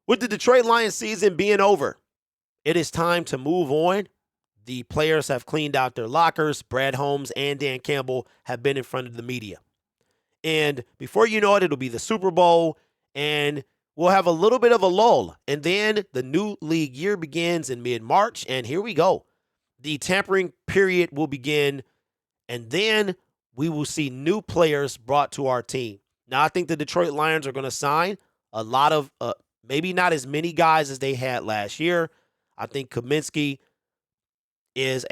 With the Detroit Lions season being over, it is time to move on. The players have cleaned out their lockers. Brad Holmes and Dan Campbell have been in front of the media. And before you know it, it'll be the Super Bowl, and we'll have a little bit of a lull. And then the new league year begins in mid-March, and here we go. The tampering period will begin, and then we will see new players brought to our team. Now, I think the Detroit Lions are going to sign a lot of, maybe not as many guys as they had last year. I think Kaminsky is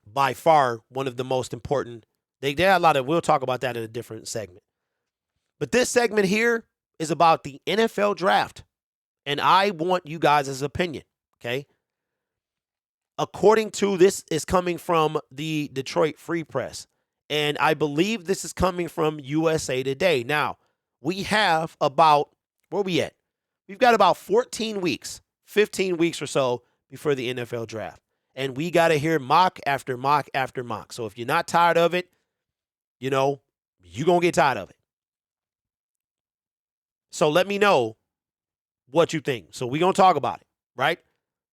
by far one of the most important. They had a lot of, we'll talk about that in a different segment. But this segment here is about the NFL draft. And I want you guys' opinion, okay? According to, this is coming from the Detroit Free Press. And I believe this is coming from USA Today. Now, we have about, where are we at? We've got about 14 weeks, 15 weeks or so before the NFL draft. And we got to hear mock after mock after mock. So if you're not tired of it, you're going to get tired of it. So let me know what you think. So we're going to talk about it, right?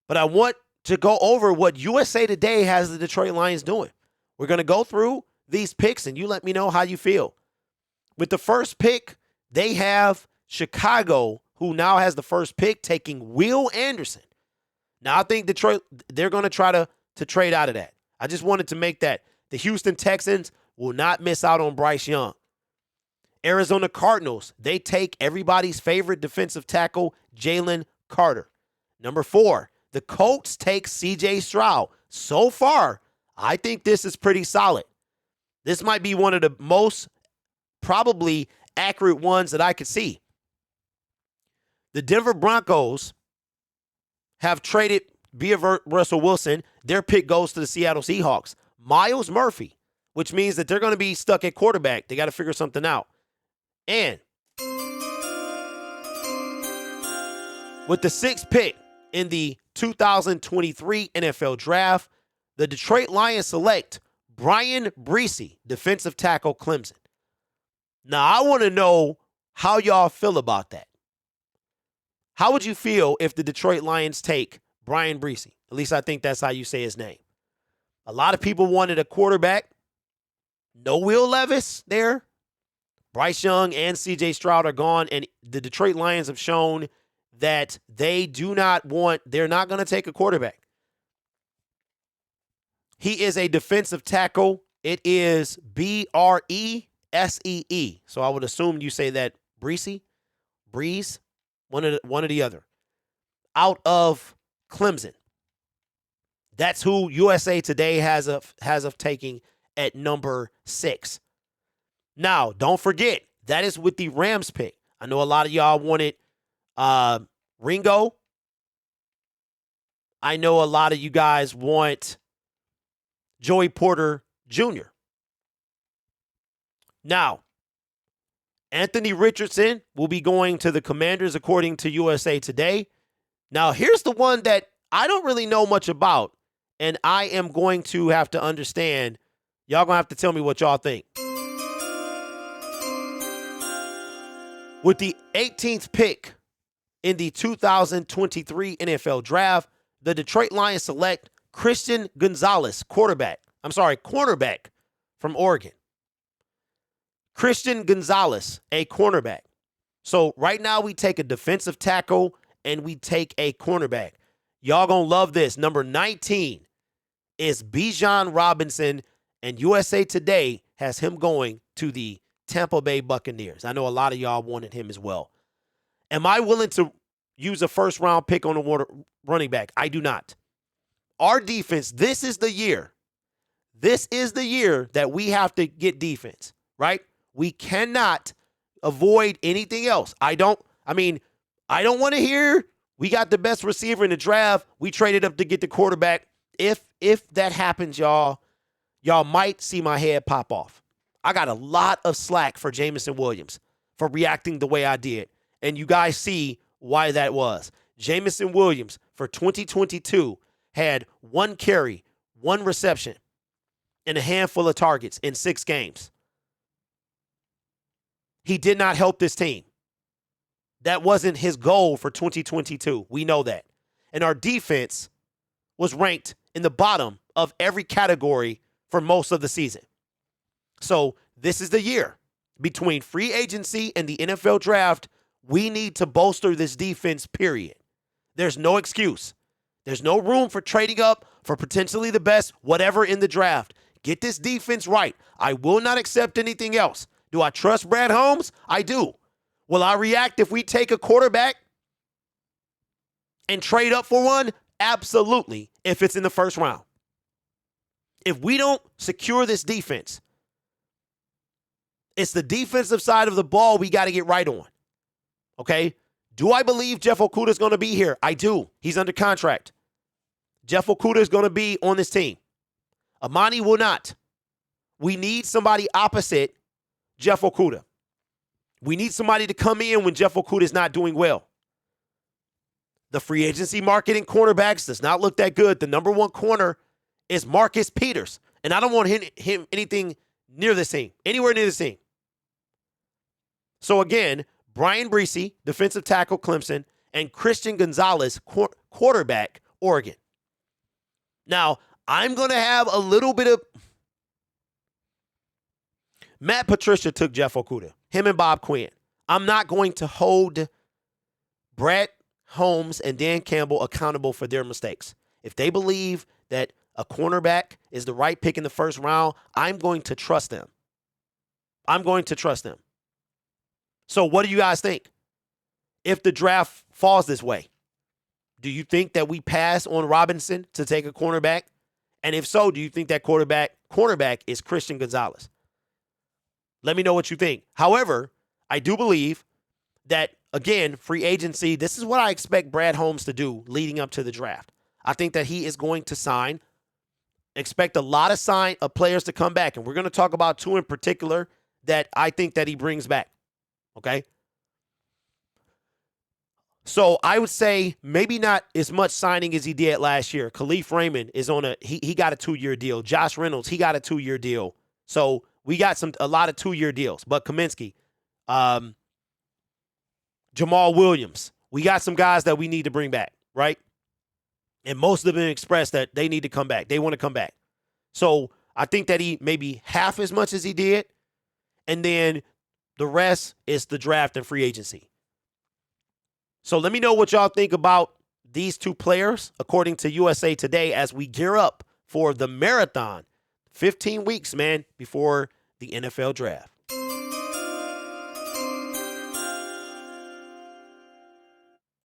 But I want to go over what USA Today has the Detroit Lions doing. We're going to go through these picks, and you let me know how you feel. With the first pick, they have Chicago, who now has the first pick, taking Will Anderson. Now, I think Detroit, they're going to try to trade out of that. I just wanted to make that. The Houston Texans will not miss out on Bryce Young. Arizona Cardinals, they take everybody's favorite defensive tackle, Jalen Carter. Number 4, the Colts take C.J. Stroud. So far, I think this is pretty solid. This might be one of the most probably accurate ones that I could see. The Denver Broncos have traded Russell Wilson. Their pick goes to the Seattle Seahawks. Myles Murphy, which means that they're going to be stuck at quarterback. They got to figure something out. And with the 6th pick in the 2023 NFL Draft, the Detroit Lions select Brian Bresee, defensive tackle, Clemson. Now, I want to know how y'all feel about that. How would you feel if the Detroit Lions take Brian Bresee? At least I think that's how you say his name. A lot of people wanted a quarterback. No Will Levis there. Bryce Young and C.J. Stroud are gone, and the Detroit Lions have shown that they're not going to take a quarterback. He is a defensive tackle. It is Bresee. So I would assume you say that Breeze, one of the other. Out of Clemson. That's who USA Today has of taking at number 6. Now, don't forget, that is with the Rams pick. I know a lot of y'all wanted Ringo. I know a lot of you guys want Joey Porter Jr. Now, Anthony Richardson will be going to the Commanders, according to USA Today. Now, here's the one that I don't really know much about, and I am going to have to understand. Y'all going to have to tell me what y'all think. With the 18th pick in the 2023 NFL Draft, the Detroit Lions select Christian Gonzalez, cornerback from Oregon. Christian Gonzalez, a cornerback. So right now we take a defensive tackle and we take a cornerback. Y'all gonna love this. Number 19 is Bijan Robinson, and USA Today has him going to the Tampa Bay Buccaneers. I know a lot of y'all wanted him as well. Am I willing to use a first-round pick on a running back? I do not. Our defense, this is the year. This is the year that we have to get defense, right? We cannot avoid anything else. I don't want to hear we got the best receiver in the draft. We traded up to get the quarterback. If that happens, y'all might see my head pop off. I got a lot of slack for Jameson Williams for reacting the way I did. And you guys see why that was. Jameson Williams for 2022 had 1 carry, 1 reception, and a handful of targets in 6 games. He did not help this team. That wasn't his goal for 2022. We know that. And our defense was ranked in the bottom of every category for most of the season. So this is the year. Between free agency and the NFL draft, we need to bolster this defense, period. There's no excuse. There's no room for trading up for potentially the best, whatever in the draft. Get this defense right. I will not accept anything else. Do I trust Brad Holmes? I do. Will I react if we take a quarterback and trade up for one? Absolutely, if it's in the first round. If we don't secure this defense, it's the defensive side of the ball we got to get right on. Okay? Do I believe Jeff Okudah is going to be here? I do. He's under contract. Jeff Okudah is going to be on this team. Amani will not. We need somebody opposite Jeff Okudah. We need somebody to come in when Jeff Okudah is not doing well. The free agency market in cornerbacks does not look that good. The number one corner is Marcus Peters. And I don't want him anything near the team, anywhere near the team. So again, Brian Bresee, defensive tackle, Clemson, and Christian Gonzalez, quarterback, Oregon. Now, I'm going to have a little bit of... Matt Patricia took Jeff Okudah, him and Bob Quinn. I'm not going to hold Brett Holmes and Dan Campbell accountable for their mistakes. If they believe that a cornerback is the right pick in the first round, I'm going to trust them. I'm going to trust them. So what do you guys think? If the draft falls this way, do you think that we pass on Robinson to take a cornerback? And if so, do you think that cornerback is Christian Gonzalez? Let me know what you think. However, I do believe that, again, free agency, this is what I expect Brad Holmes to do leading up to the draft. I think that he is going to sign. Expect a lot of players to come back. And we're going to talk about two in particular that I think that he brings back. Okay? So I would say maybe not as much signing as he did last year. Khalif Raymond is on he got a 2-year deal. Josh Reynolds, he got a 2-year deal. So we got a lot of 2-year deals. But Kaminsky, Jamal Williams, we got some guys that we need to bring back, right? And most of them expressed that they need to come back. They want to come back. So I think that he maybe half as much as he did. And then the rest is the draft and free agency. So let me know what y'all think about these two players, according to USA Today, as we gear up for the marathon. 15 weeks, man, before the NFL draft.